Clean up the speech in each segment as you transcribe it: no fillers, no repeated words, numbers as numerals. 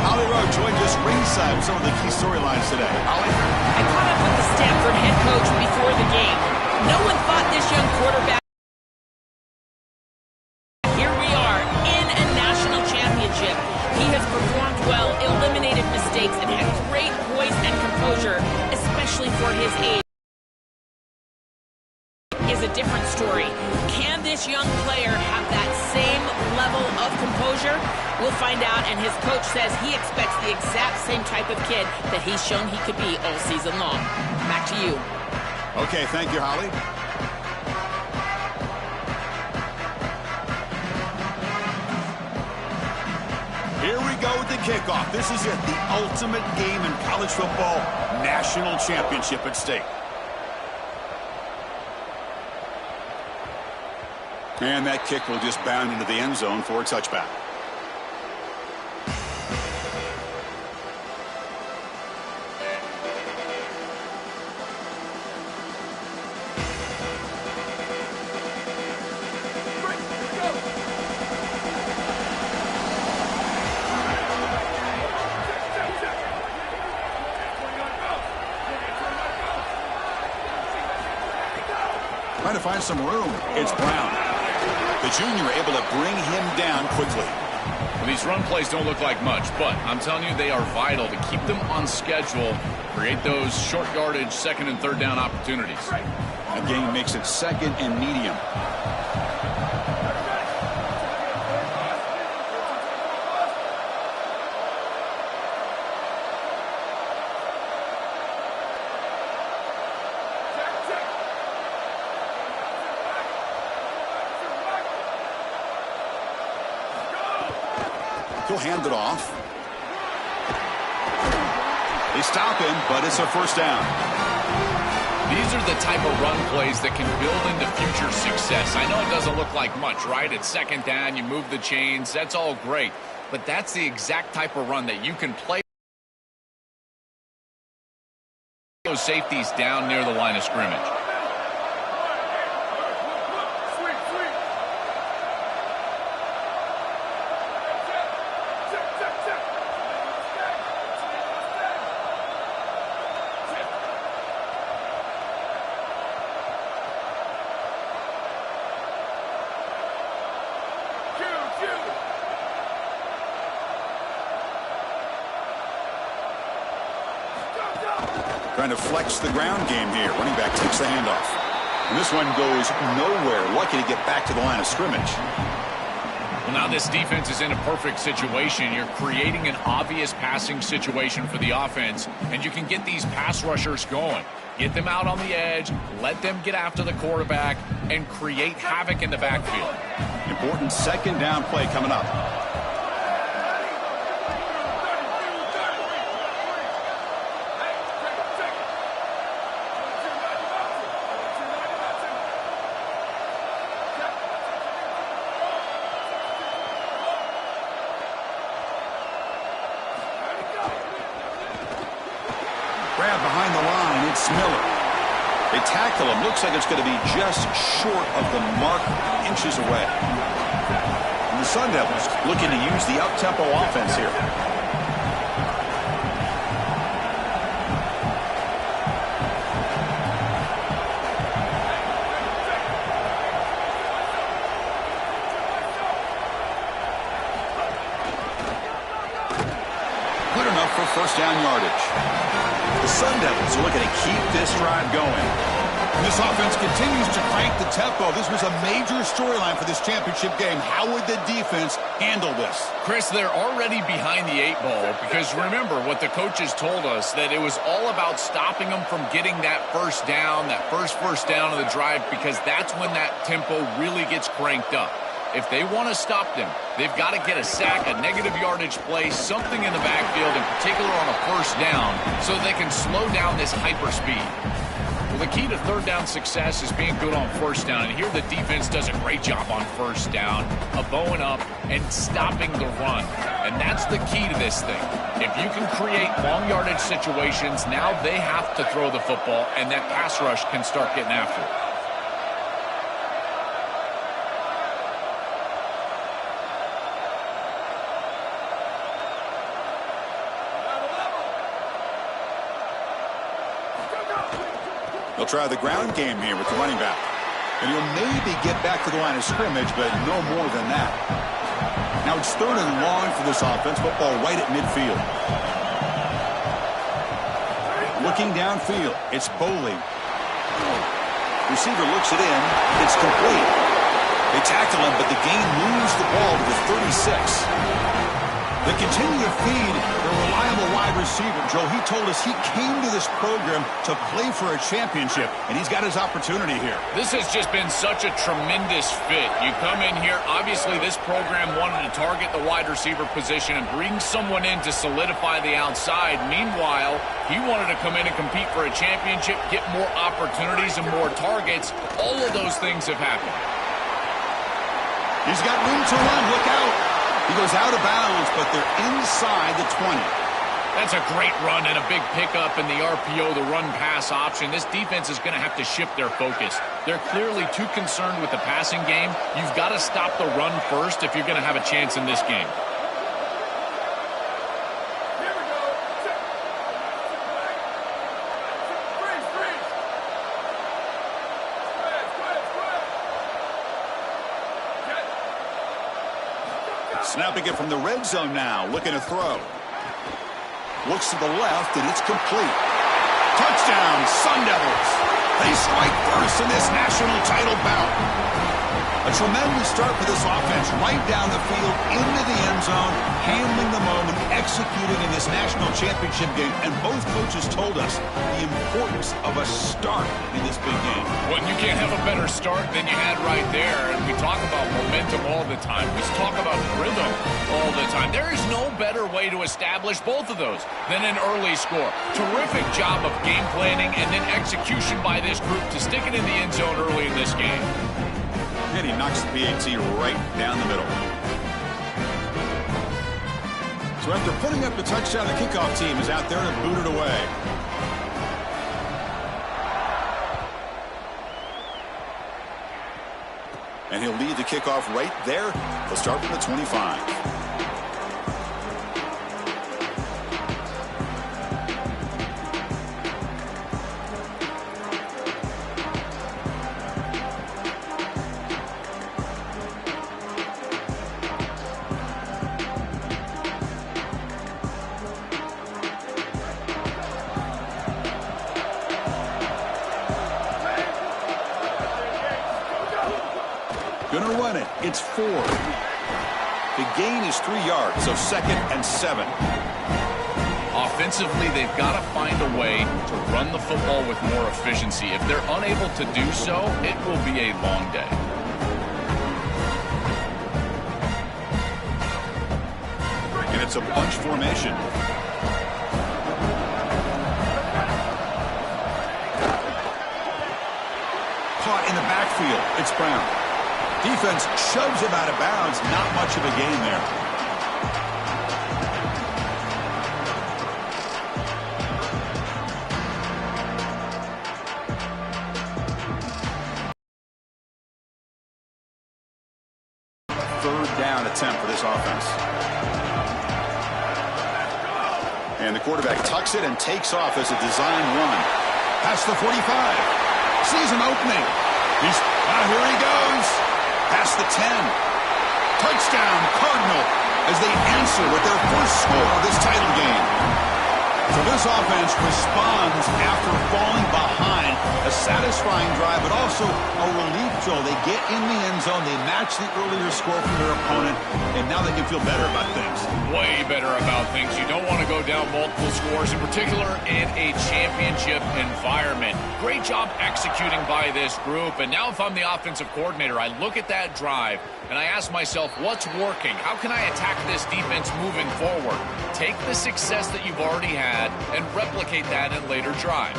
Holly Rowe joined us ringside with some of the key storylines today. Holly? I caught up with the Stanford head coach before the game. No one thought this young quarterback. Here we are in a national championship. He has performed well, eliminated mistakes, and had great poise and composure, especially for his age. Is a different story. Can this young player have that same level of composure? We'll find out, and his coach says he expects the exact same type of kid that he's shown he could be all season long. Back to you. Okay, thank you, Holly. Here we go with the kickoff. This is it, the ultimate game in college football, national championship at stake. And that kick will just bound into the end zone for a touchback. Trying to find some room. It's Brown. The junior able to bring him down quickly. Well, these run plays don't look like much, but I'm telling you, they are vital to keep them on schedule, create those short yardage second and third down opportunities. That game makes it second and medium. He'll hand it off. They stop him, but it's a first down. These are the type of run plays that can build into future success. I know it doesn't look like much, right? It's second down, you move the chains, that's all great. But that's the exact type of run that you can play those safeties down near the line of scrimmage. Trying to flex the ground game here. Running back takes the handoff. And this one goes nowhere. Lucky to get back to the line of scrimmage. Well, now this defense is in a perfect situation. You're creating an obvious passing situation for the offense, and you can get these pass rushers going. Get them out on the edge, let them get after the quarterback, and create havoc in the backfield. Important second down play coming up. Grab behind the line, it's Miller. They tackle him. Looks like it's going to be just short of the mark, inches away. And the Sun Devils looking to use the up-tempo offense here. Good enough for first down yardage. The Sun Devils are looking to keep this drive going. This offense continues to crank the tempo. This was a major storyline for this championship game. How would the defense handle this? Chris, they're already behind the 8-ball because remember what the coaches told us, that it was all about stopping them from getting that first down of the drive, because that's when that tempo really gets cranked up. If they want to stop them, they've got to get a sack, a negative yardage play, something in the backfield, in particular on a first down, so they can slow down this hyper speed. Well, the key to third down success is being good on first down, and here the defense does a great job on first down of bowing up and stopping the run. And that's the key to this thing. If you can create long yardage situations, now they have to throw the football, and that pass rush can start getting after it. They'll try the ground game here with the running back. And he'll maybe get back to the line of scrimmage, but no more than that. Now it's 3rd and long for this offense. Football right at midfield. Looking downfield, it's Boley. Receiver looks it in. It's complete. They tackle him, but the gain moves the ball to the 36. They continue to feed their reliable wide receiver. Joe, he told us he came to this program to play for a championship, and he's got his opportunity here. This has just been such a tremendous fit. You come in here, obviously this program wanted to target the wide receiver position and bring someone in to solidify the outside. Meanwhile, he wanted to come in and compete for a championship, get more opportunities and more targets. All of those things have happened. He's got room to run. Look out. He goes out of bounds, but they're inside the 20. That's a great run and a big pickup in the RPO, the run-pass option. This defense is going to have to shift their focus. They're clearly too concerned with the passing game. You've got to stop the run first if you're going to have a chance in this game. Snapping it from the red zone now, looking to throw. Looks to the left, and it's complete. Touchdown, Sun Devils. They strike first in this national title bout. A tremendous start for this offense, right down the field, into the end zone, handling the moment, executing in this national championship game. And both coaches told us the importance of a start in this big game. Well, you can't have a better start than you had right there. And we talk about momentum all the time. We talk about rhythm all the time. There is no better way to establish both of those than an early score. Terrific job of game planning and then execution by this group to stick it in the end zone early in this game. And he knocks the PAT right down the middle. So after putting up the touchdown, the kickoff team is out there to boot it away. And he'll lead the kickoff right there. He'll start from the 25. Gonna run it. It's 4. The gain is 3 yards, so 2nd and 7. Offensively, they've got to find a way to run the football with more efficiency. If they're unable to do so, it will be a long day. And it's a bunch formation. Caught in the backfield. It's Brown. Defense shoves him out of bounds. Not much of a gain there. Third down attempt for this offense. And the quarterback tucks it and takes off as a design run. Past the 45. Sees an opening. Here he goes. Past the 10. Touchdown, Cardinal, as they answer with their first score of this title game. So this offense responds after falling behind. A satisfying drive, but also a relief, Joe. They get in the end zone. They match the earlier score from their opponent, and now they can feel better about things. Way better about things. You don't want to go down multiple scores, in particular in a championship environment. Great job executing by this group. And now if I'm the offensive coordinator, I look at that drive, and I ask myself, what's working? How can I attack this defense moving forward? Take the success that you've already had and replicate that in later drives.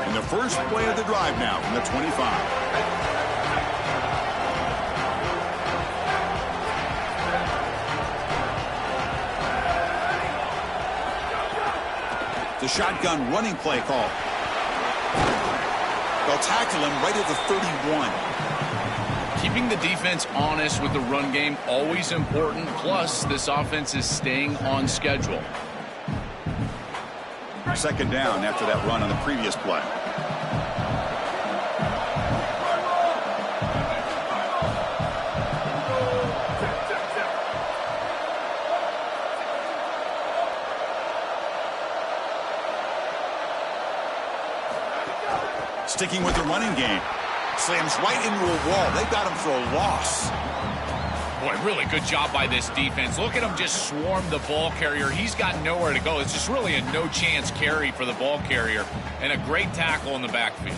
And the first play of the drive now from the 25. The shotgun running play call. They'll tackle him right at the 31. Keep Keeping the defense honest with the run game, always important. Plus, this offense is staying on schedule. Second down after that run on the previous play. Sticking with the running game. Slams right into a wall. They got him for a loss. Boy, really good job by this defense. Look at him just swarm the ball carrier. He's got nowhere to go. It's just really a no-chance carry for the ball carrier. And a great tackle in the backfield.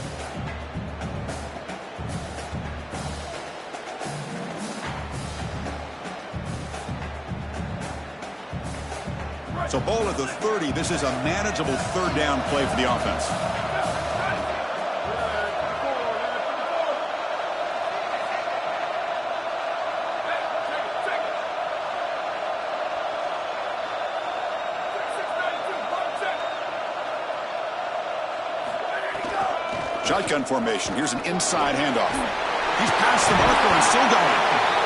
So ball at the 30. This is a manageable third down play for the offense. Shotgun formation. Here's an inside handoff. He's past the marker and still going.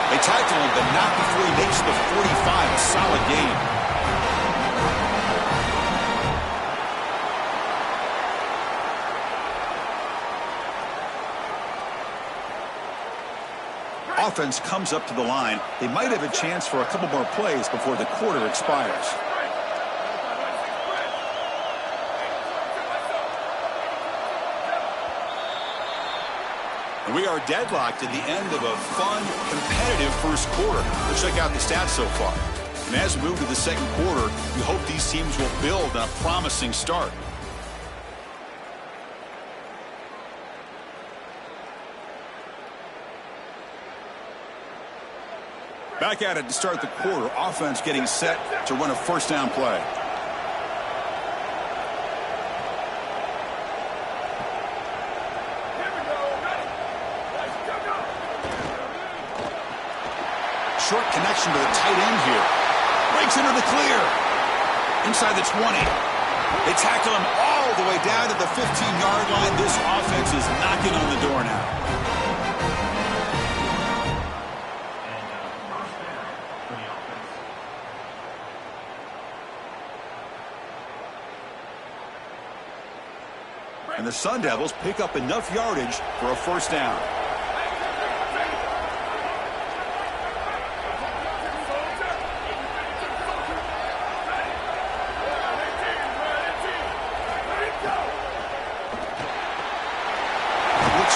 They tackle him, but not before he makes the 45. A solid gain. Offense comes up to the line. They might have a chance for a couple more plays before the quarter expires. We are deadlocked at the end of a fun, competitive first quarter. Let's check out the stats so far. And as we move to the second quarter, we hope these teams will build on a promising start. Back at it to start the quarter. Offense getting set to run a first down play. Short connection to the tight end here. Breaks into the clear. Inside the 20. They tackle him all the way down to the 15-yard line. This offense is knocking on the door now. And the Sun Devils pick up enough yardage for a first down.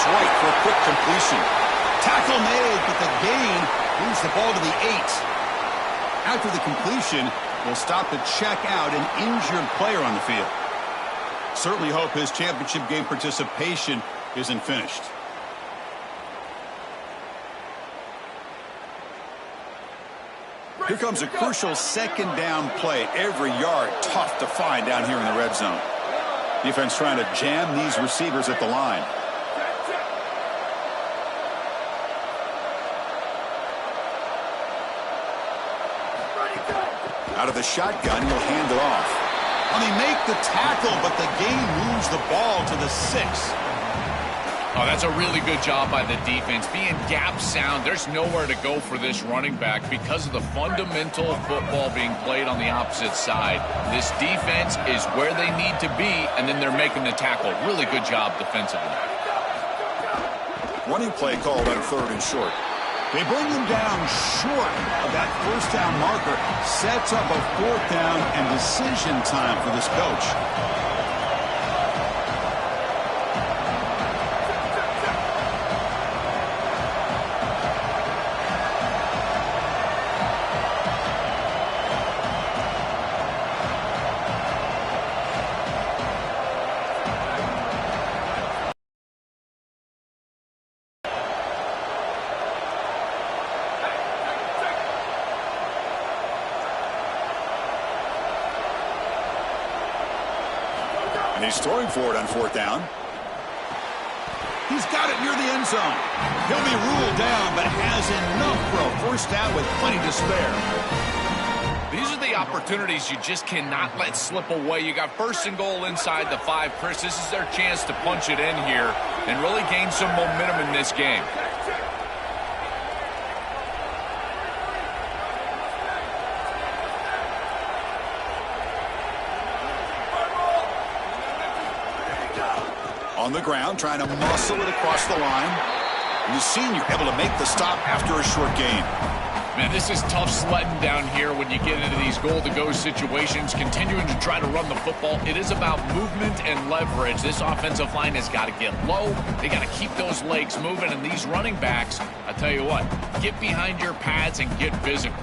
Right for a quick completion. Tackle made, but the gain moves the ball to the 8. After the completion, we'll stop to check out an injured player on the field. Certainly hope his championship game participation isn't finished. Here comes a crucial second down play. Every yard tough to find down here in the red zone. Defense trying to jam these receivers at the line. Out of the shotgun, he'll hand it off. And they make the tackle, but the gain moves the ball to the 6. Oh, that's a really good job by the defense. Being gap sound, there's nowhere to go for this running back because of the fundamental football being played on the opposite side. This defense is where they need to be, and then they're making the tackle. Really good job defensively. Running play called on 3rd and short. They bring him down short of that first down marker. Sets up a 4th down and decision time for this coach. And he's throwing for it on 4th down. He's got it near the end zone. He'll be ruled down, but has enough for a first down with plenty to spare. These are the opportunities you just cannot let slip away. You got 1st and goal inside the 5. Chris, this is their chance to punch it in here and really gain some momentum in this game. On the ground, trying to muscle it across the line. And the senior able to make the stop after a short gain. Man, this is tough sledding down here when you get into these goal-to-go situations, continuing to try to run the football. It is about movement and leverage. This offensive line has got to get low. They got to keep those legs moving. And these running backs, I tell you what, get behind your pads and get physical.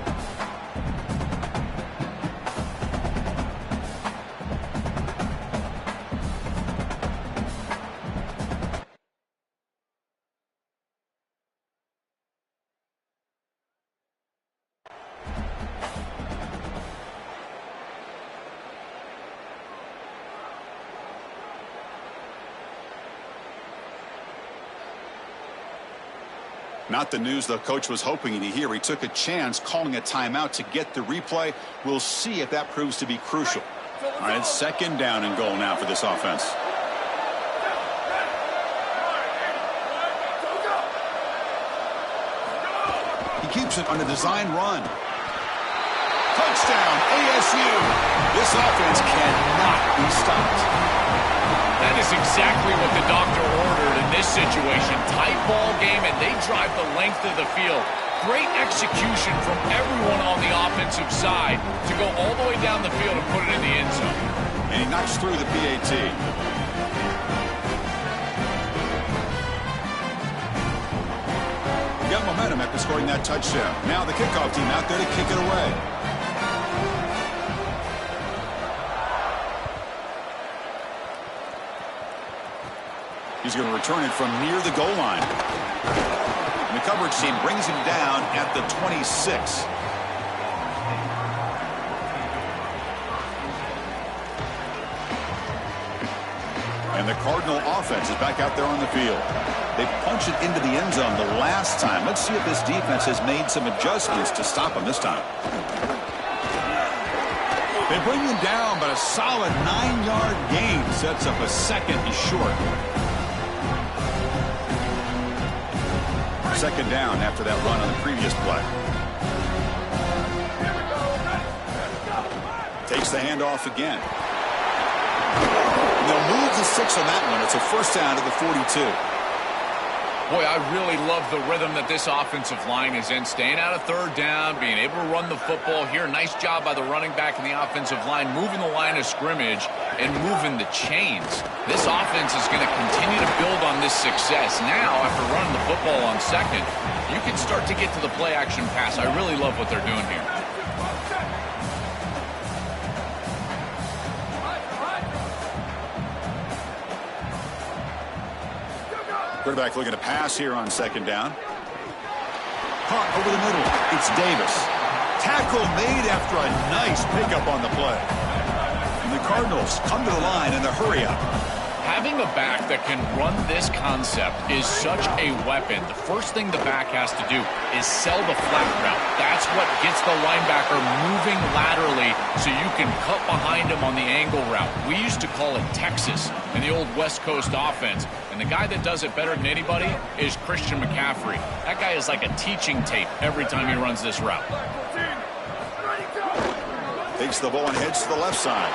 Not the news the coach was hoping to hear. He took a chance calling a timeout to get the replay. We'll see if that proves to be crucial. All right, it's 2nd down and goal now for this offense. He keeps it on a design run. Touchdown, ASU. This offense cannot be stopped. That is exactly what the doctor ordered in this situation. Tight ball game, and they drive the length of the field. Great execution from everyone on the offensive side to go all the way down the field and put it in the end zone. And he knocks through the PAT. Got momentum after scoring that touchdown. Now the kickoff team out there to kick it away. He's going to return it from near the goal line. And the coverage team brings him down at the 26. And the Cardinal offense is back out there on the field. They punched it into the end zone the last time. Let's see if this defense has made some adjustments to stop him this time. They bring him down, but a solid 9-yard gain sets up a 2nd and short. 2nd down after that run on the previous play. Takes the handoff again. And they'll move the 6 on that one. It's a 1st down to the 42. Boy, I really love the rhythm that this offensive line is in. Staying out of 3rd down, being able to run the football here. Nice job by the running back and the offensive line, moving the line of scrimmage and moving the chains. This offense is going to continue to build on this success. Now, after running the football on 2nd, you can start to get to the play-action pass. I really love what they're doing here. Quarterback looking to pass here on 2nd down. Caught over the middle. It's Davis. Tackle made after a nice pickup on the play. And the Cardinals come to the line in the hurry up. Having a back that can run this concept is such a weapon. The first thing the back has to do is sell the flat route. That's what gets the linebacker moving laterally so you can cut behind him on the angle route. We used to call it Texas in the old West Coast offense. And the guy that does it better than anybody is Christian McCaffrey. That guy is like a teaching tape every time he runs this route. Takes the ball and heads to the left side.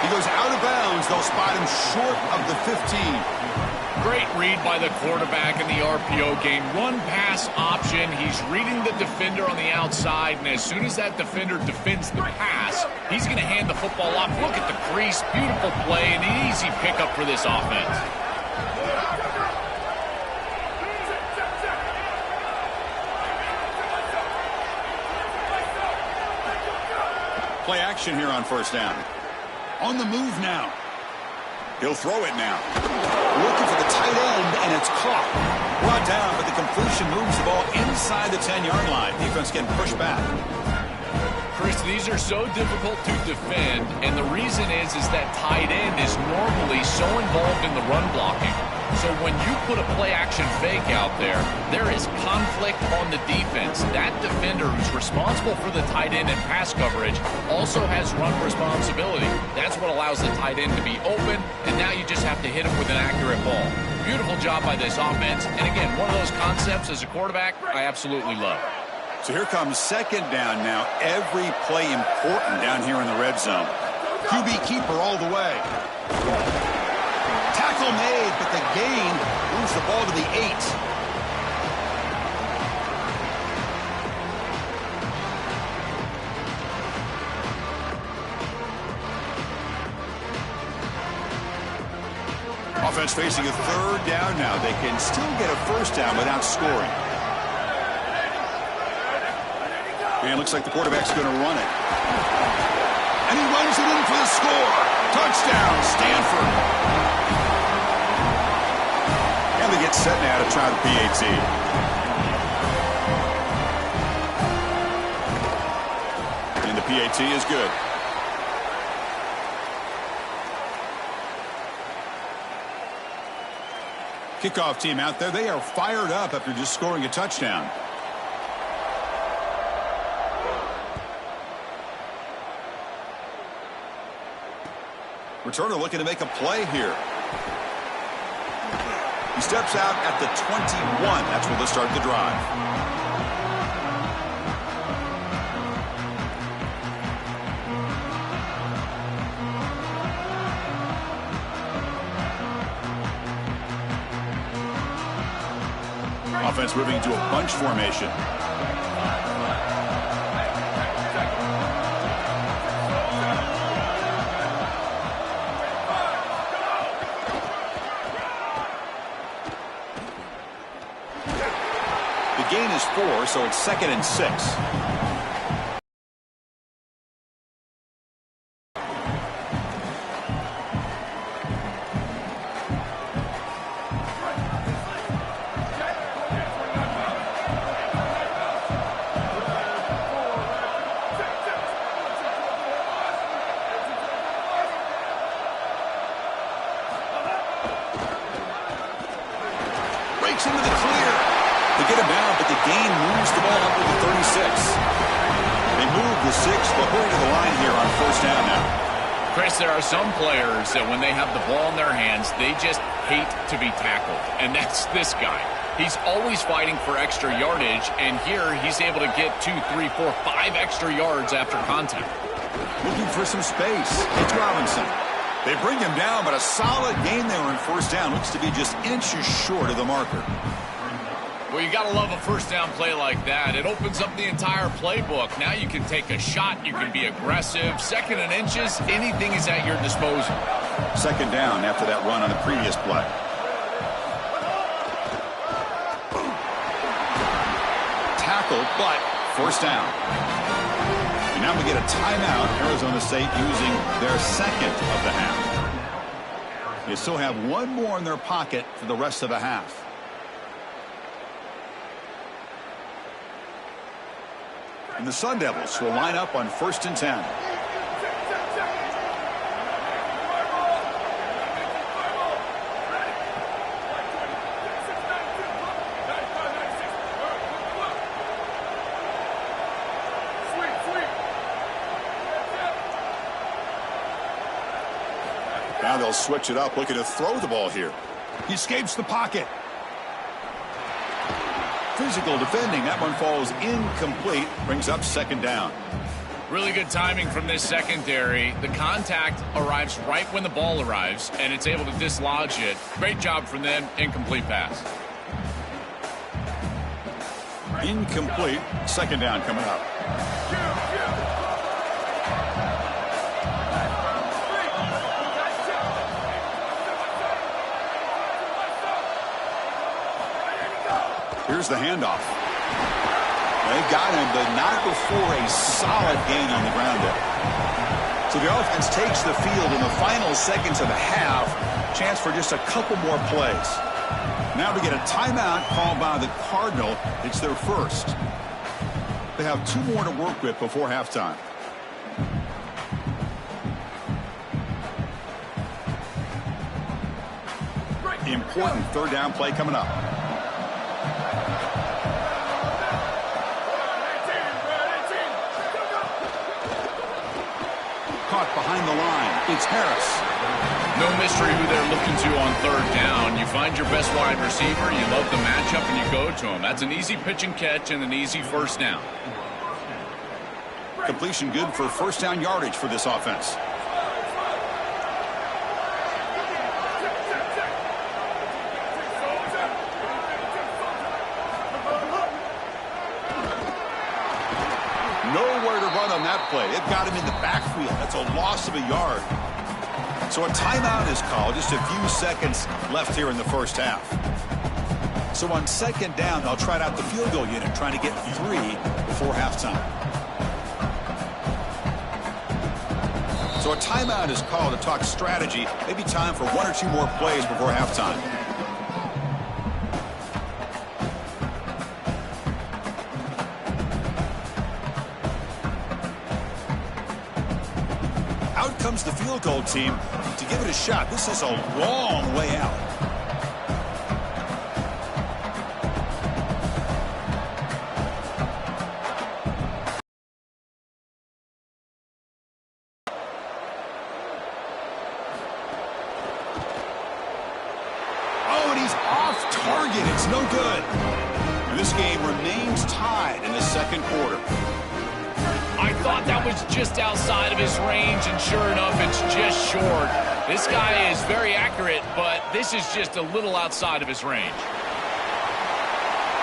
He goes out of bounds. They'll spot him short of the 15. Great read by the quarterback in the RPO game. Run pass option. He's reading the defender on the outside, and as soon as that defender defends the pass, he's going to hand the football off. Look at the crease. Beautiful play and an easy pickup for this offense. Play action here on 1st down. On the move now. He'll throw it now. Looking for the tight end, and it's caught. Brought down, but the completion moves the ball inside the 10-yard line. Defense getting pushed back. Chris, these are so difficult to defend, and the reason is that tight end is normally so involved in the run blocking. So when you put a play-action fake out there, there is conflict on the defense. That defender who's responsible for the tight end and pass coverage also has run responsibility. That's what allows the tight end to be open, and now you just have to hit him with an accurate ball. Beautiful job by this offense, and again, one of those concepts as a quarterback I absolutely love. So here comes 2nd down now. Every play important down here in the red zone. QB keeper all the way. Tackle made, but the gain moves the ball to the 8. Offense facing a third down now. They can still get a first down without scoring. And looks like the quarterback's going to run it. And he runs it in for the score. Touchdown, Stanford. And they get set now to try the PAT. And the PAT is good. Kickoff team out there. They are fired up after just scoring a touchdown. Returner looking to make a play here. He steps out at the 21. That's where they'll start the drive. Offense moving into a bunch formation. The gain is 4, so it's 2nd and 6. Breaks into the clear. They get him down, but the gain moves the ball up to the 36. They move the 6, but we're to the line here on first down now. Chris, there are some players that when they have the ball in their hands, they just hate to be tackled. And that's this guy. He's always fighting for extra yardage, and here he's able to get 2, 3, 4, 5 extra yards after contact. Looking for some space. It's Robinson. They bring him down, but a solid gain there on first down. Looks to be just inches short of the marker. Well, you got to love a first down play like that. It opens up the entire playbook. Now you can take a shot. You can be aggressive. 2nd and inches, anything is at your disposal. 2nd down after that run on the previous play. Tackled, but first down. And now we get a timeout. Arizona State using their 2nd of the half. They still have one more in their pocket for the rest of the half. And the Sun Devils will line up on 1st and 10. Now they'll switch it up, looking to throw the ball here. He escapes the pocket. Physical defending. That one falls incomplete. Brings up 2nd down. Really good timing from this secondary. The contact arrives right when the ball arrives, and it's able to dislodge it. Great job from them. Incomplete pass. Incomplete. 2nd down coming up. Here's the handoff. They got him, but not before a solid gain on the ground there. So the offense takes the field in the final seconds of the half. Chance for just a couple more plays. Now we get a timeout called by the Cardinal. It's their first. They have 2 more to work with before halftime. Important 3rd down play coming up. Caught behind the line. It's Harris. No mystery who they're looking to on 3rd down. You find your best wide receiver, you love the matchup, and you go to him. That's an easy pitch and catch and an easy first down. Completion good for first down yardage for this offense. play. They've got him in the backfield. That's a loss of a yard. So a timeout is called. Just a few seconds left here in the first half. So on second down, they'll try out the field goal unit, trying to get 3 before halftime. So a timeout is called to talk strategy. Maybe time for 1 or 2 more plays before halftime. Out comes the field goal team to give it a shot. This is a long way out. Oh, and he's off target. It's no good. And this game remains tied in the second quarter. I thought that was just outside of his range, and sure enough, it's just short. This guy is very accurate, but this is just a little outside of his range.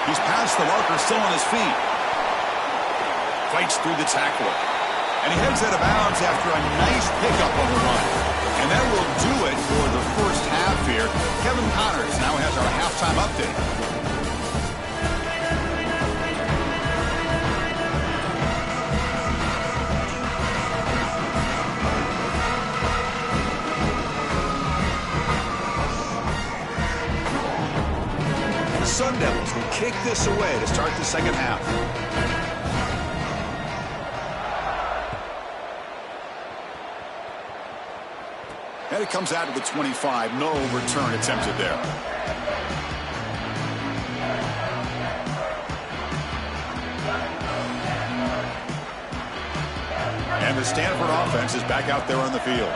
He's past the marker, still on his feet. Fights through the tackler. And he heads out of bounds after a nice pickup on the run. And that will do it for the first half here. Kevin Connors now has our halftime update. The Sun Devils will kick this away to start the second half. And it comes out to the 25. No return attempted there. And the Stanford offense is back out there on the field,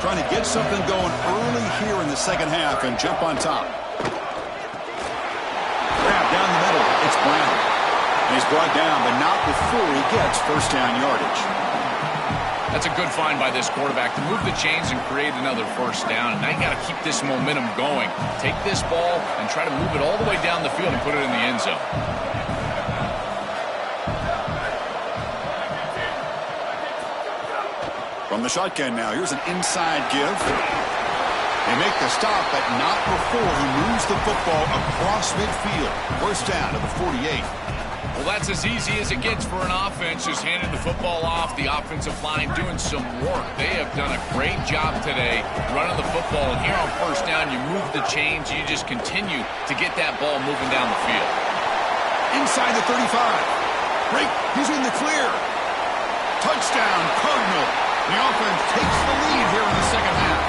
trying to get something going early here in the second half and jump on top. Grab down the middle. It's Brown. And he's brought down, but not before he gets first down yardage. That's a good find by this quarterback to move the chains and create another first down. And now you got to keep this momentum going. Take this ball and try to move it all the way down the field and put it in the end zone. From the shotgun now, here's an inside give. They make the stop, but not before he moves the football across midfield. First down to the 48. Well, that's as easy as it gets for an offense. Just handing the football off, the offensive line doing some work. They have done a great job today running the football. And here on first down, you move the chains. You just continue to get that ball moving down the field. Inside the 35. Break. He's in the clear. Touchdown, Cardinal. The offense takes the lead here in the second half.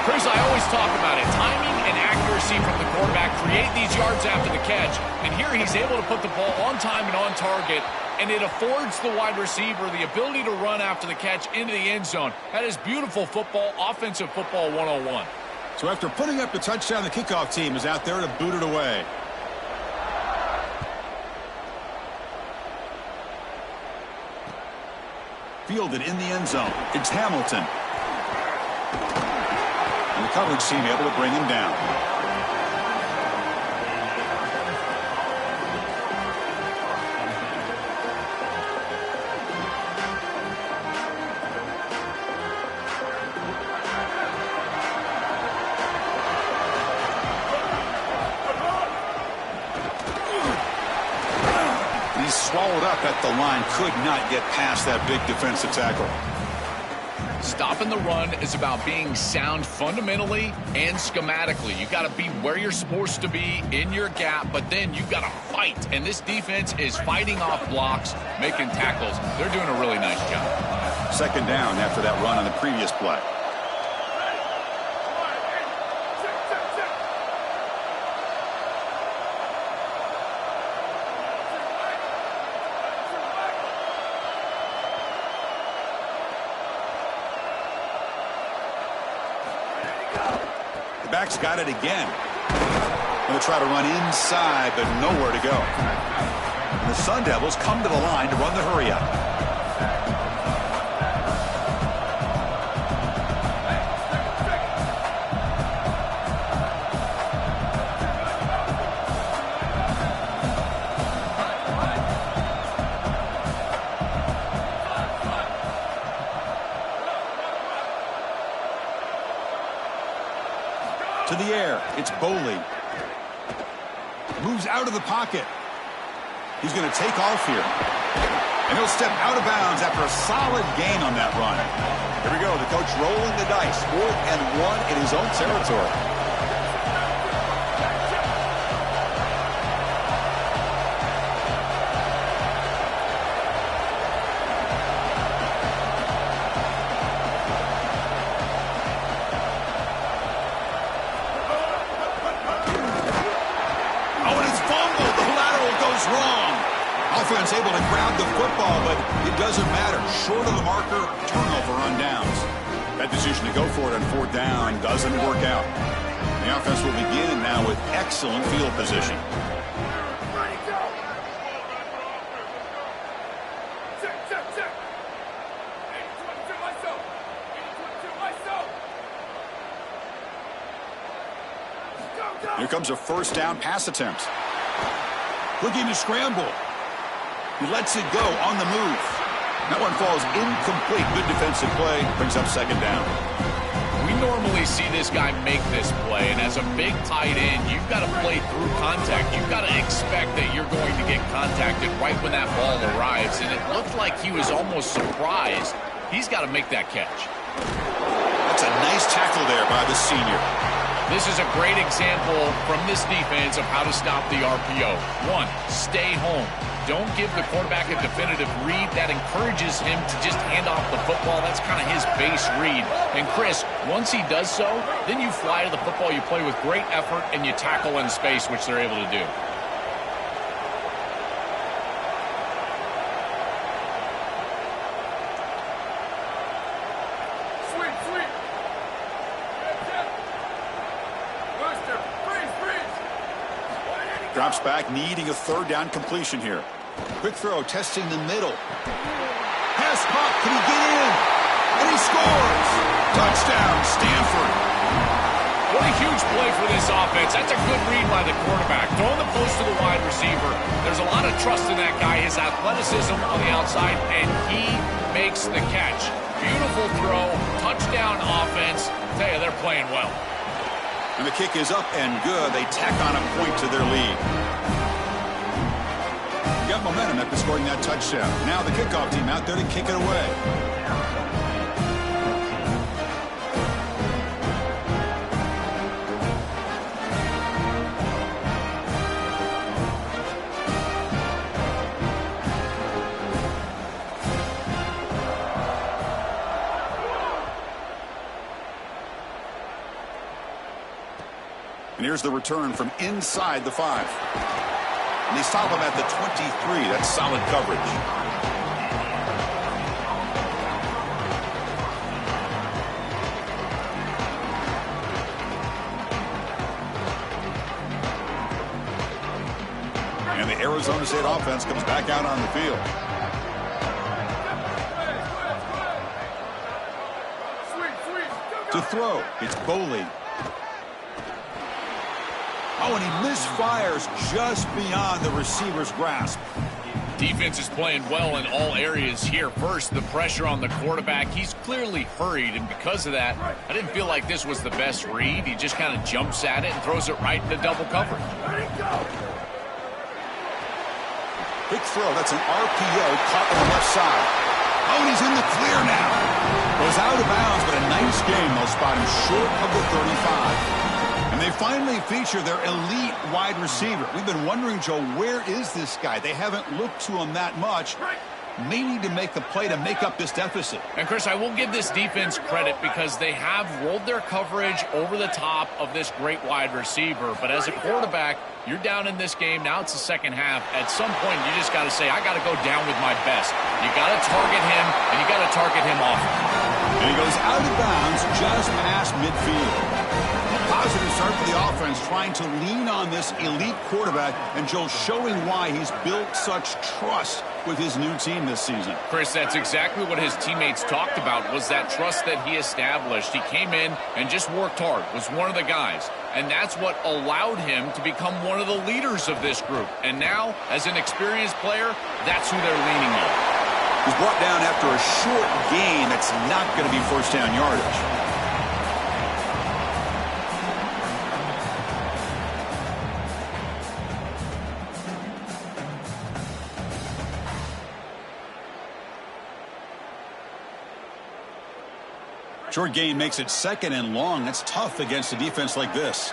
Chris, I always talk about it. Timing and accuracy from the quarterback create these yards after the catch. And here he's able to put the ball on time and on target. And it affords the wide receiver the ability to run after the catch into the end zone. That is beautiful football, offensive football 101. So after putting up the touchdown, the kickoff team is out there to boot it away. Fielded in the end zone. It's Hamilton. And the coverage team able to bring him down. He's swallowed up at the line. Could not get past that big defensive tackle. Stopping the run is about being sound fundamentally and schematically. You got to be where you're supposed to be in your gap, but then you got to fight. And this defense is fighting off blocks, making tackles. They're doing a really nice job. Second down after that run on the previous play. Back's got it again. Going to try to run inside, but nowhere to go. And the Sun Devils come to the line to run the hurry-up. It's Boley. Moves out of the pocket. He's going to take off here. And he'll step out of bounds after a solid gain on that run. Here we go. The coach rolling the dice. 4th and 1 in his own territory. Offense able to grab the football, but it doesn't matter. Short of the marker, turnover on downs. That decision to go for it on 4th down doesn't work out. The offense will begin now with excellent field position. Here comes a 1st down pass attempt. Looking to scramble. He lets it go on the move. That one falls incomplete. Good defensive play. Brings up 2nd down. We normally see this guy make this play, and as a big tight end, you've got to play through contact. You've got to expect that you're going to get contacted right when that ball arrives, and it looked like he was almost surprised. He's got to make that catch. That's a nice tackle there by the senior. This is a great example from this defense of how to stop the RPO. 1, stay home. Don't give the quarterback a definitive read. That encourages him to just hand off the football. That's kind of his base read. And Chris, once he does so, then you fly to the football. You play with great effort, and you tackle in space, which they're able to do. Drops back, needing a 3rd down completion here. Quick throw, testing the middle. Pass pop, can he get in? And he scores! Touchdown, Stanford. What a huge play for this offense. That's a good read by the quarterback. Throwing the post to the wide receiver. There's a lot of trust in that guy, his athleticism on the outside, and he makes the catch. Beautiful throw, touchdown offense. I tell you, they're playing well. And the kick is up and good. They tack on a point to their lead. Got momentum after scoring that touchdown. Now the kickoff team out there to kick it away. And here's the return from inside the 5. And they stop him at the 23. That's solid coverage. And the Arizona State offense comes back out on the field. To throw, it's Boley. Oh, and he misfires just beyond the receiver's grasp. Defense is playing well in all areas here. First, the pressure on the quarterback. He's clearly hurried, and because of that, I didn't feel like this was the best read. He just kind of jumps at it and throws it right into double coverage. Big throw. That's an RPO caught on the left side. Oh, and he's in the clear now. Goes out of bounds, but a nice game. They'll spot him short of the 35. And they finally feature their elite wide receiver. We've been wondering, Joe, where is this guy? They haven't looked to him that much. May need to make the play to make up this deficit. And, Chris, I will give this defense credit because they have rolled their coverage over the top of this great wide receiver. But as a quarterback, you're down in this game. Now it's the second half. At some point, you just got to say, I got to go down with my best. You got to target him, and you got to target him often. And he goes out of bounds just past midfield. Positive start for the offense, trying to lean on this elite quarterback, and Joe showing why he's built such trust with his new team this season. Chris, that's exactly what his teammates talked about, was that trust that he established. He came in and just worked hard, was one of the guys, and that's what allowed him to become one of the leaders of this group. And now, as an experienced player, that's who they're leaning on. He's brought down after a short gain that's not going to be first down yardage. Short gain makes it 2nd and long. That's tough against a defense like this.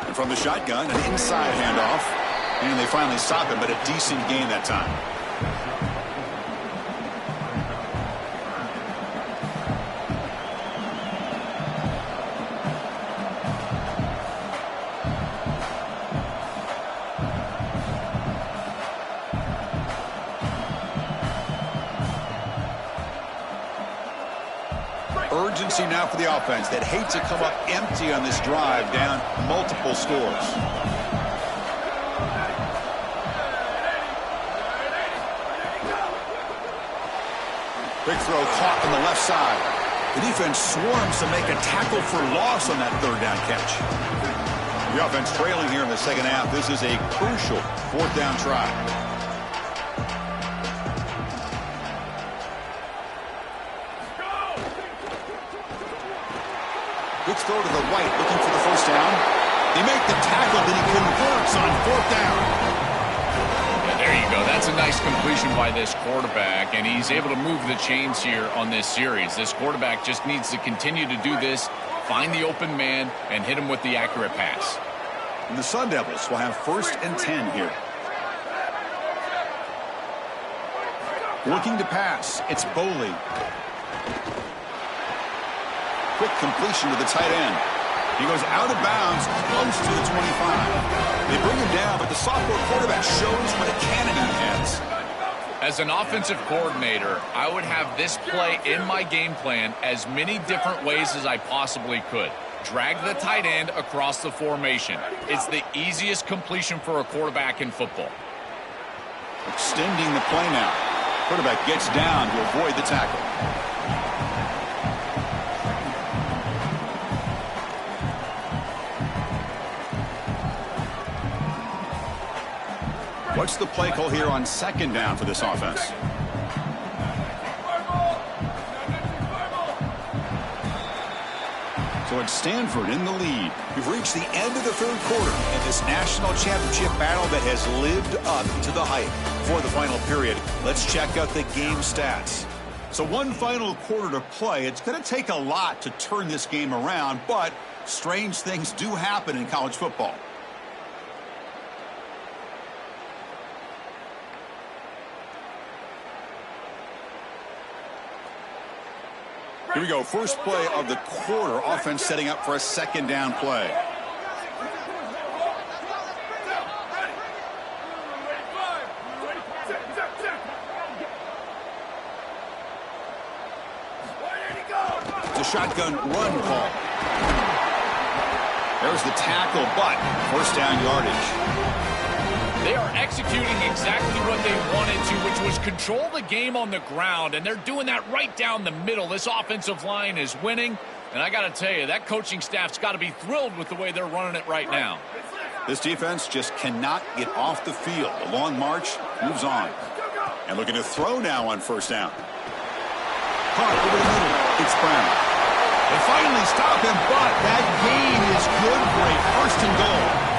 And from the shotgun, an inside handoff. And they finally stop him, but a decent gain that time. Urgency now for the offense that hate to come up empty on this drive, down multiple scores. Big throw caught on the left side. The defense swarms to make a tackle for loss on that 3rd down catch. The offense trailing here in the 2nd half. This is a crucial 4th down try. Quick throw to the right, looking for the 1st down. They make the tackle, then he converts on 4th down. Yeah, there you go. That's a nice completion by this quarterback, and he's able to move the chains here on this series. This quarterback just needs to continue to do this, find the open man, and hit him with the accurate pass. And the Sun Devils will have 1st and 10 here. Looking to pass, it's Boley. Quick completion to the tight end. He goes out of bounds, close to the 25. They bring him down, but the sophomore quarterback shows what a cannon he has. As an offensive coordinator, I would have this play in my game plan as many different ways as I possibly could. Drag the tight end across the formation. It's the easiest completion for a quarterback in football. Extending the play now. Quarterback gets down to avoid the tackle. What's the play call here on 2nd down for this offense? So it's Stanford in the lead. We've reached the end of the 3rd quarter in this national championship battle that has lived up to the hype. For the final period, let's check out the game stats. So one final quarter to play. It's going to take a lot to turn this game around, but strange things do happen in college football. Here we go. First play of the quarter. Offense setting up for a 2nd down play. The shotgun run call. There's the tackle, but 1st down yardage. They are executing exactly what they wanted to, which was control the game on the ground, and they're doing that right down the middle. This offensive line is winning, and I got to tell you, that coaching staff's got to be thrilled with the way they're running it right now. This defense just cannot get off the field. The long march moves on. And looking to throw now on 1st down. Caught over the middle. It's Brown. They finally stop him, but that gain is good for a 1st and goal.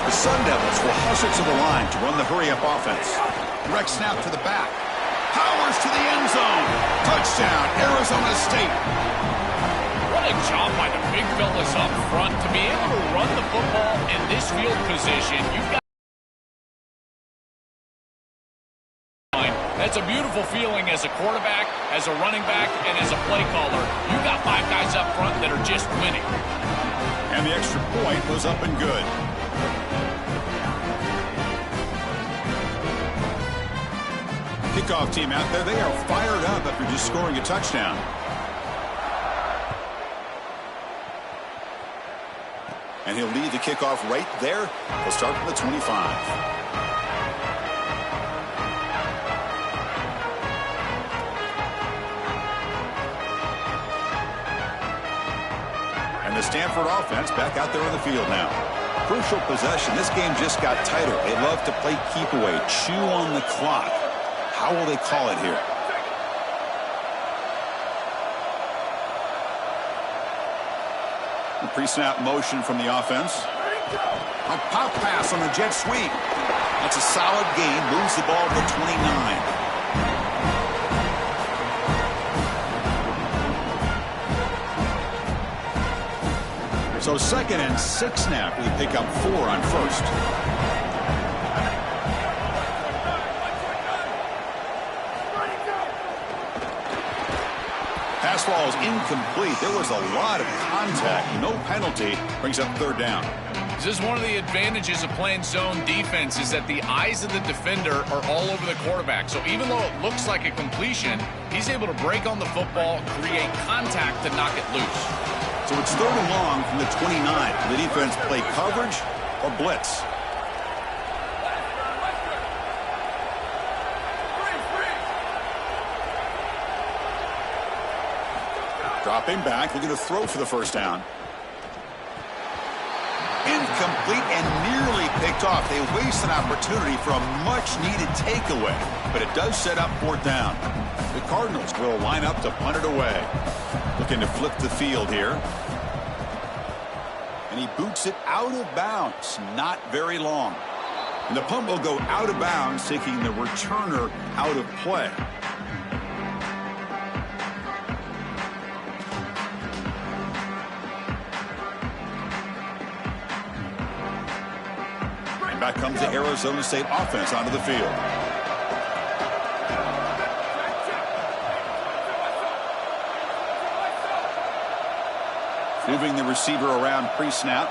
The Sun Devils will hustle to the line to run the hurry-up offense. Direct snap to the back. Powers to the end zone. Touchdown, Arizona State. What a job by the big fellas up front to be able to run the football in this field position. You've got that's a beautiful feeling as a quarterback, as a running back, and as a play caller. You've got 5 guys up front that are just winning. And the extra point was up and good. Kickoff team out there. They are fired up after just scoring a touchdown. And he'll lead the kickoff right there. He'll start from the 25. And the Stanford offense back out there on the field now. Crucial possession. This game just got tighter. They love to play keep away, chew on the clock. How will they call it here? The pre-snap motion from the offense. A pop pass on the jet sweep. That's a solid gain. Moves the ball to the 29. So 2nd and 6 now. We pick up 4 on first. Pass ball is incomplete. There was a lot of contact. No penalty. Brings up 3rd down. This is one of the advantages of playing zone defense is that the eyes of the defender are all over the quarterback. So even though it looks like a completion, he's able to break on the football, create contact to knock it loose. So it's 3rd and long from the 29. The defense play coverage or blitz. Dropping back, looking to throw for the 1st down. Incomplete and nearly picked off. They waste an opportunity for a much-needed takeaway, but it does set up 4th down. The Cardinals will line up to punt it away. Looking to flip the field here. And he boots it out of bounds. Not very long. And the punt will go out of bounds, taking the returner out of play. And back comes the Arizona State offense onto the field. Moving the receiver around pre-snap.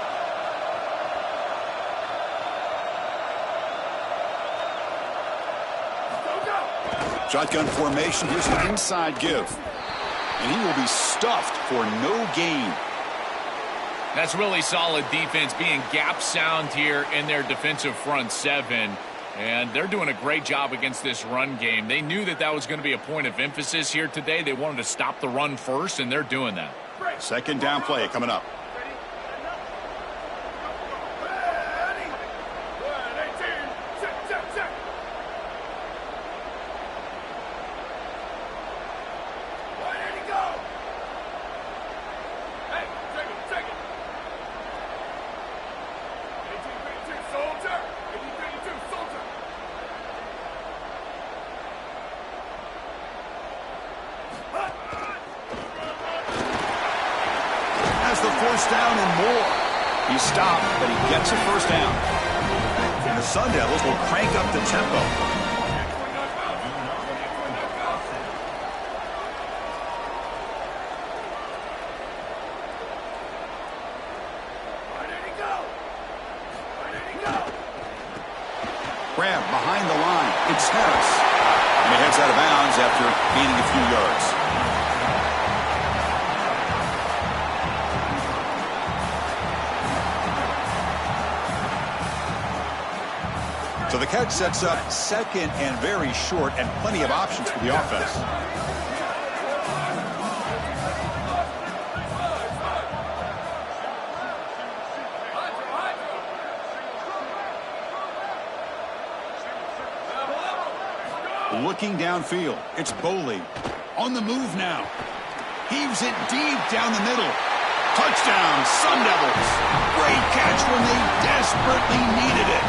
Shotgun formation. Here's an inside give. And he will be stuffed for no gain. That's really solid defense, being gap sound here in their defensive front 7. And they're doing a great job against this run game. They knew that that was going to be a point of emphasis here today. They wanted to stop the run first, and they're doing that. 2nd down play coming up. The 1st down and more. He stopped, but he gets a 1st down. And the Sun Devils will crank up the tempo. Grab behind the line. It's Harris. And he heads out of bounds after gaining a few yards. So the catch sets up 2nd and very short, and plenty of options for the offense. Looking downfield, it's Boley on the move now. Heaves it deep down the middle. Touchdown, Sun Devils. Great catch when they desperately needed it.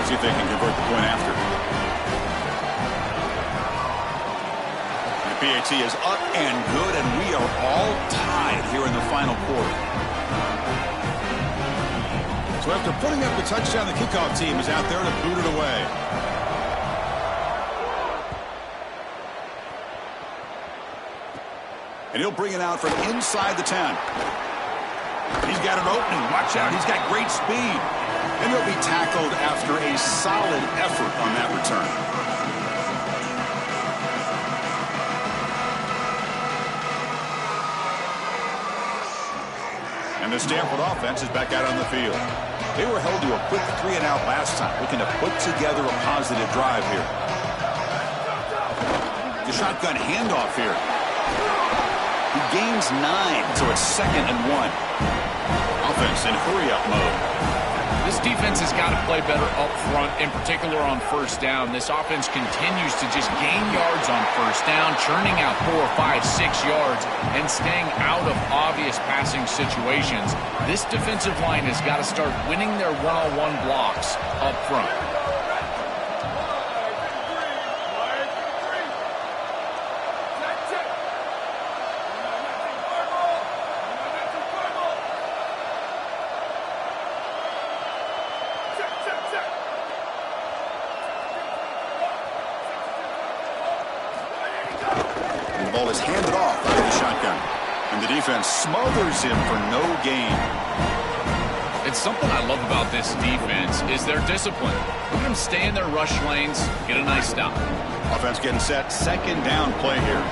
See if they can convert the point after. The PAT is up and good, and we are all tied here in the final quarter. So after putting up the touchdown, the kickoff team is out there to boot it away. And he'll bring it out from inside the 10. He's got an opening. Watch out. He's got great speed. And he'll be tackled after a solid effort on that return. And the Stanford offense is back out on the field. They were held to a quick 3-and-out last time, looking to put together a positive drive here. The shotgun handoff here. He gains 9, so it's 2nd and 1. Offense in hurry-up mode. This defense has got to play better up front, in particular on first down. This offense continues to just gain yards on first down, churning out 4, 5, 6 yards, and staying out of obvious passing situations. This defensive line has got to start winning their one-on-one blocks up front. And the ball is handed off out of the shotgun. And the defense smothers him for no gain. It's something I love about this defense is their discipline. Look at them stay in their rush lanes, get a nice stop. Offense getting set. Second down play here.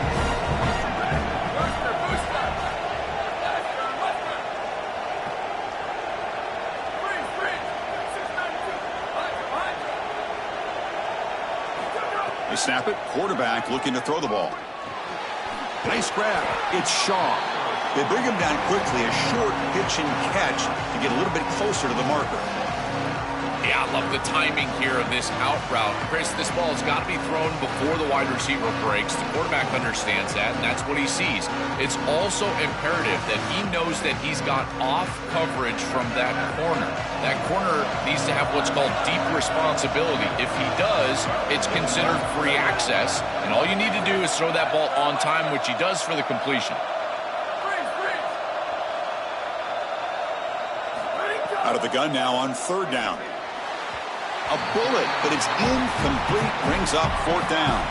They snap it. Quarterback looking to throw the ball. Nice grab. It's Shaw. They bring him down quickly. A short pitch and catch to get a little bit closer to the marker. Yeah, I love the timing here of this out route. Chris, this ball has got to be thrown before the wide receiver breaks. The quarterback understands that, and that's what he sees. It's also imperative that he knows that he's got off coverage from that corner. That corner needs to have what's called deep responsibility. If he does, it's considered free access, and all you need to do is throw that ball on time, which he does for the completion. Out of the gun now on third down. A bullet, but it's incomplete. Brings up fourth down.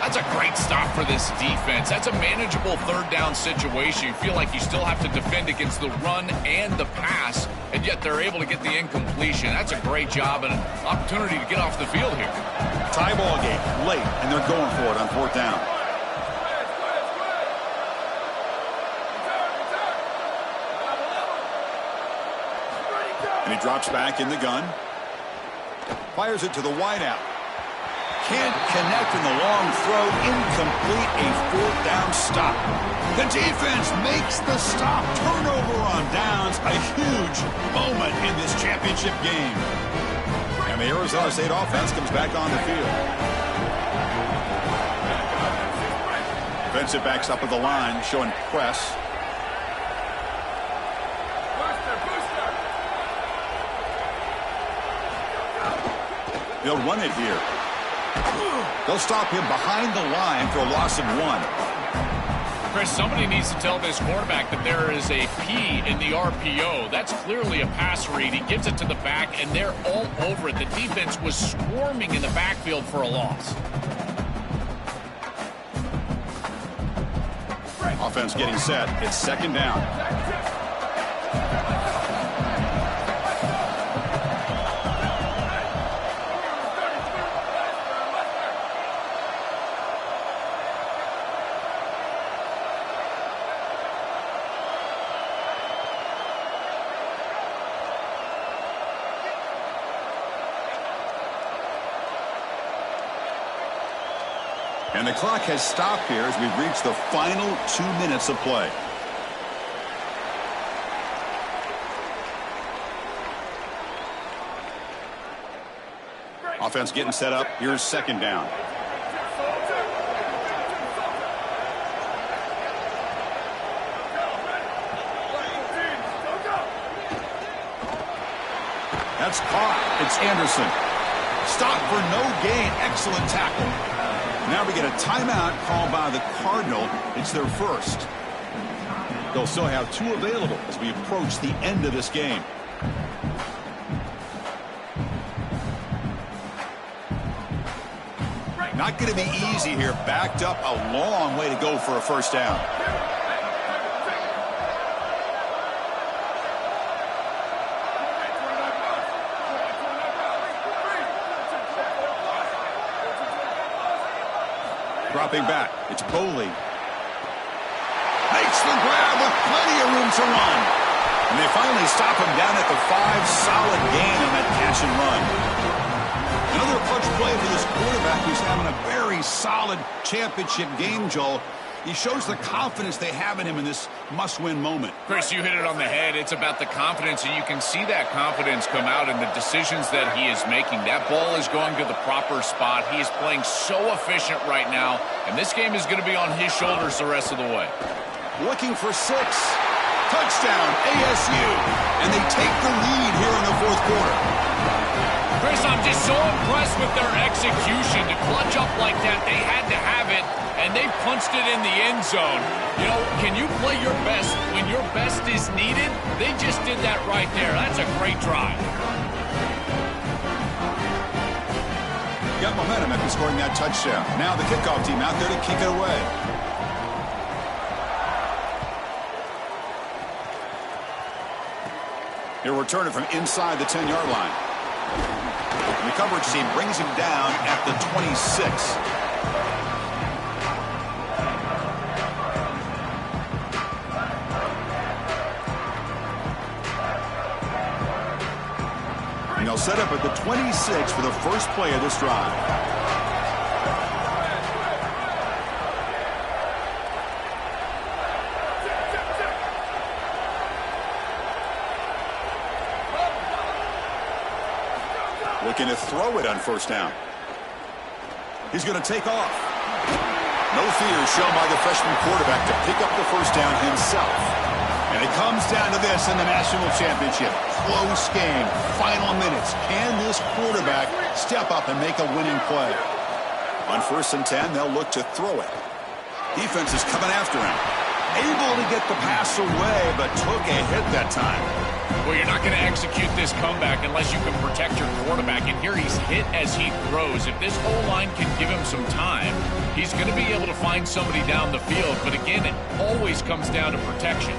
That's a great stop for this defense. That's a manageable third down situation. You feel like you still have to defend against the run and the pass, and yet they're able to get the incompletion. That's a great job and an opportunity to get off the field here. Tie ball game late, and they're going for it on fourth down. And he drops back in the gun. Fires it to the wideout. Can't connect in the long throw. Incomplete. A fourth down stop. The defense makes the stop. Turnover on downs. A huge moment in this championship game. And the Arizona State offense comes back on the field. Defensive backs up at the line, showing press. They'll run it here. They'll stop him behind the line for a loss of 1. Chris, somebody needs to tell this quarterback that there is a P in the RPO. That's clearly a pass read. He gives it to the back, and they're all over it. The defense was swarming in the backfield for a loss. Offense getting set. It's second down. And the clock has stopped here as we've reached the final 2 minutes of play. Offense getting set up. Here's second down. That's caught. It's Anderson. Stop for no gain. Excellent tackle. Now we get a timeout called by the Cardinal. It's their first. They'll still have 2 available as we approach the end of this game. Not going to be easy here. Backed up a long way to go for a first down. Dropping back. It's Boley. Makes the grab with plenty of room to run. And they finally stop him down at the 5. Solid gain on that catch and run. Another clutch play for this quarterback who's having a very solid championship game, Joel. He shows the confidence they have in him in this must-win moment. Chris, you hit it on the head. It's about the confidence, and you can see that confidence come out in the decisions that he is making. That ball is going to the proper spot. He is playing so efficient right now, and this game is going to be on his shoulders the rest of the way. Looking for 6. Touchdown, ASU. And they take the lead here in the fourth quarter. Chris, I'm just so impressed with their execution to clutch up like that. They had to have it, and they punched it in the end zone. You know, can you play your best when your best is needed? They just did that right there. That's a great drive. Got momentum after scoring that touchdown. Now the kickoff team out there to kick it away. He'll return it from inside the 10-yard line. And the coverage team brings him down at the 26. And they'll set up at the 26 for the first play of this drive. Looking to throw it on first down. He's going to take off. No fear shown by the freshman quarterback to pick up the first down himself. And it comes down to this in the national championship. Close game. Final minutes. Can this quarterback step up and make a winning play? On 1st and 10, they'll look to throw it. Defense is coming after him. Able to get the pass away, but took a hit that time. Well, you're not going to execute this comeback unless you can protect your quarterback. And here he's hit as he throws. If this O-line can give him some time, he's going to be able to find somebody down the field. But again, it always comes down to protection.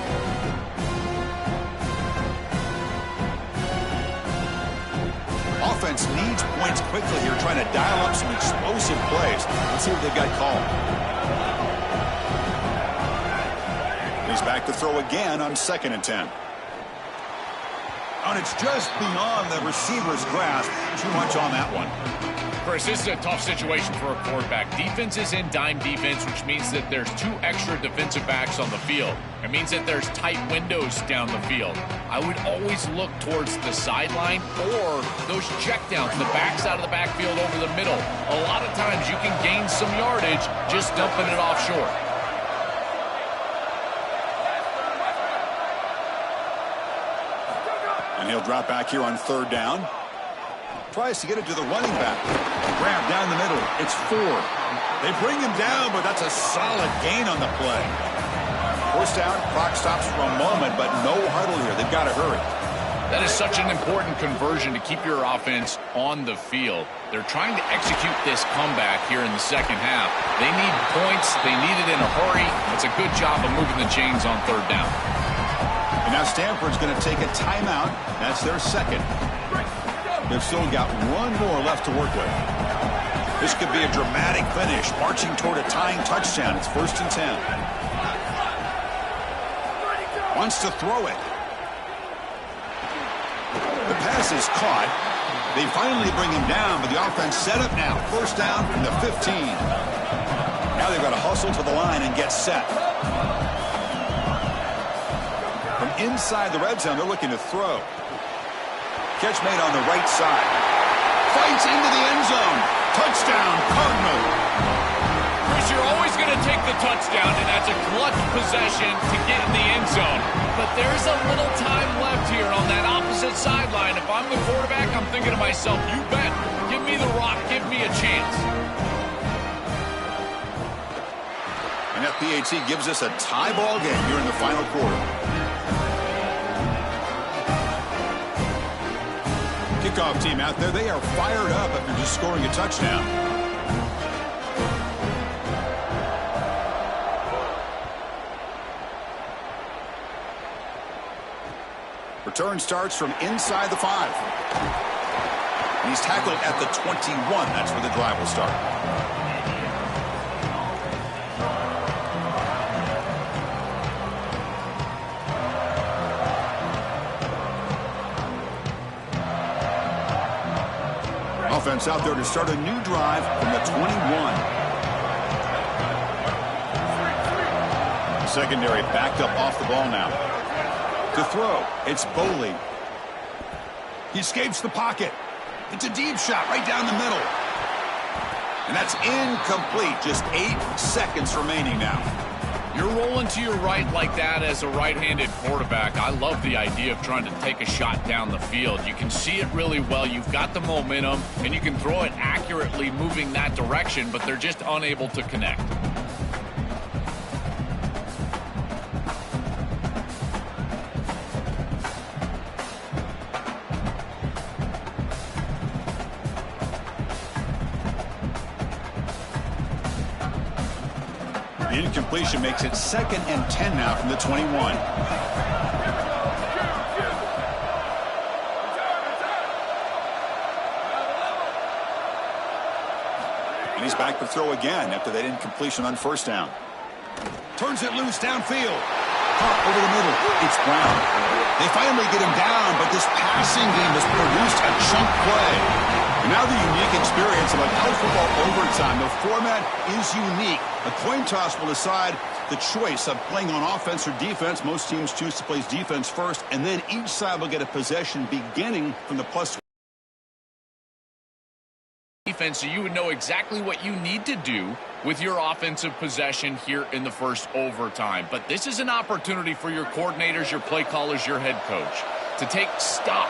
Offense needs points quickly here, trying to dial up some explosive plays. Let's see what they've got called. He's back to throw again on 2nd and 10. And it's just beyond the receiver's grasp. Too much on that one. Chris, this is a tough situation for a quarterback. Defense is in dime defense, which means that there's 2 extra defensive backs on the field. It means that there's tight windows down the field. I would always look towards the sideline or those checkdowns, the backside of the backfield over the middle. A lot of times you can gain some yardage just dumping it off short. And he'll drop back here on 3rd down. Tries to get it to the running back. Grab down the middle. It's 4. They bring him down, but that's a solid gain on the play. 1st down, clock stops for a moment, but no huddle here. They've got to hurry. That is such an important conversion to keep your offense on the field. They're trying to execute this comeback here in the second half. They need points. They need it in a hurry. It's a good job of moving the chains on 3rd down. And now Stanford's going to take a timeout. That's their 2nd. They've still got 1 more left to work with. This could be a dramatic finish, marching toward a tying touchdown. It's 1st and 10. Wants to throw it. The pass is caught. They finally bring him down, but the offense set up now. 1st down from the 15. Now they've got to hustle to the line and get set. From inside the red zone, they're looking to throw. Catch made on the right side. Fights into the end zone. Touchdown, Cardinal. Chris, you're always going to take the touchdown, and that's a clutch possession to get in the end zone. But there's a little time left here on that opposite sideline. If I'm the quarterback, I'm thinking to myself, you bet. Give me the rock. Give me a chance. And FPAT gives us a tie ball game here in the final quarter. Kickoff team out there, they are fired up after just scoring a touchdown. Return starts from inside the 5. And he's tackled at the 21. That's where the drive will start. Offense out there to start a new drive from the 21. Secondary backed up off the ball now. To throw, it's Boley. He escapes the pocket. It's a deep shot right down the middle. And that's incomplete. Just 8 seconds remaining now. You're rolling to your right like that as a right-handed quarterback. I love the idea of trying to take a shot down the field. You can see it really well. You've got the momentum, and you can throw it accurately moving that direction, but they're just unable to connect. The incompletion makes it 2nd and 10 now from the 21. And he's back to throw again after that incompletion on first down. Turns it loose downfield. Caught over the middle. It's Brown. They finally get him down, but this passing game has produced a chunk play. And now the unique experience of a college football overtime. The format is unique. A coin toss will decide the choice of playing on offense or defense. Most teams choose to play defense first, and then each side will get a possession beginning from the plus. Defense, so you would know exactly what you need to do with your offensive possession here in the first overtime. But this is an opportunity for your coordinators, your play callers, your head coach to take stock.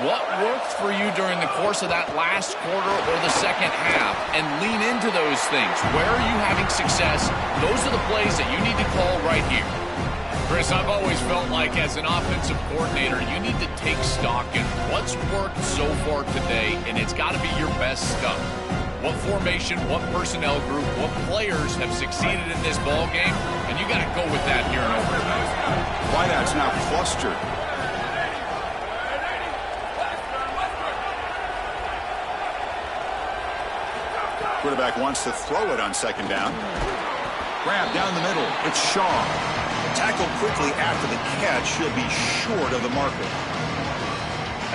What worked for you during the course of that last quarter or the second half, and lean into those things. Where are you having success? Those are the plays that you need to call right here. Chris, I've always felt like as an offensive coordinator, you need to take stock in what's worked so far today, and it's got to be your best stuff. What formation, what personnel group, what players have succeeded in this ball game, and you got to go with that here in overtime. Wideouts now clustered. Quarterback wants to throw it on second down. Grab down the middle. It's Shaw. Tackled quickly after the catch. He'll be short of the marker.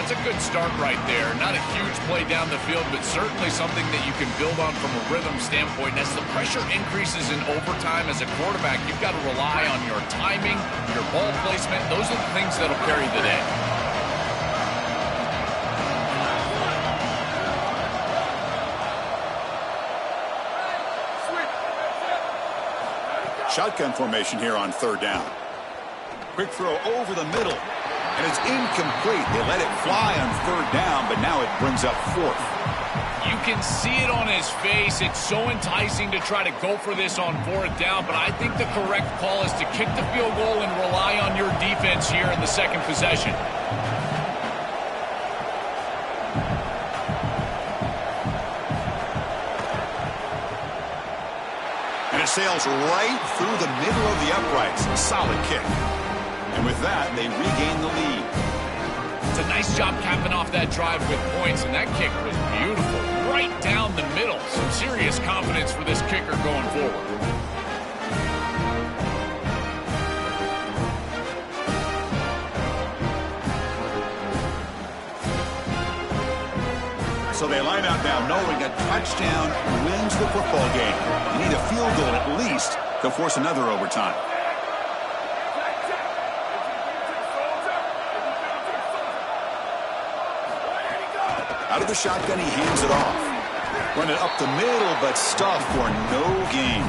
That's a good start right there. Not a huge play down the field, but certainly something that you can build on from a rhythm standpoint. And as the pressure increases in overtime as a quarterback, you've got to rely on your timing, your ball placement. Those are the things that'll carry the day. Shotgun formation here on third down. Quick throw over the middle, and it's incomplete. They let it fly on third down, but now it brings up fourth. You can see it on his face. It's so enticing to try to go for this on fourth down, but I think the correct call is to kick the field goal and rely on your defense here in the second possession. Sails right through the middle of the uprights. Solid kick. And with that, they regain the lead. It's a nice job capping off that drive with points, and that kick was beautiful. Right down the middle. Some serious confidence for this kicker going forward. So they line out now knowing a touchdown wins the football game. You need a field goal at least to force another overtime. Out of the shotgun, he hands it off. Running up the middle, but stuffed for no gain.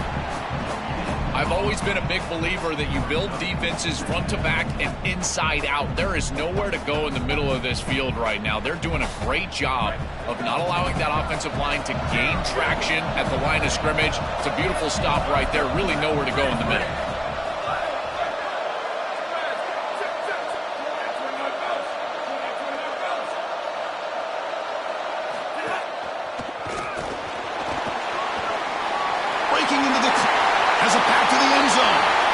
I've always been a big believer that you build defenses front to back and inside out. There is nowhere to go in the middle of this field right now. They're doing a great job of not allowing that offensive line to gain traction at the line of scrimmage. It's a beautiful stop right there. Really nowhere to go in the middle. Breaking into the... has a pass to the end zone.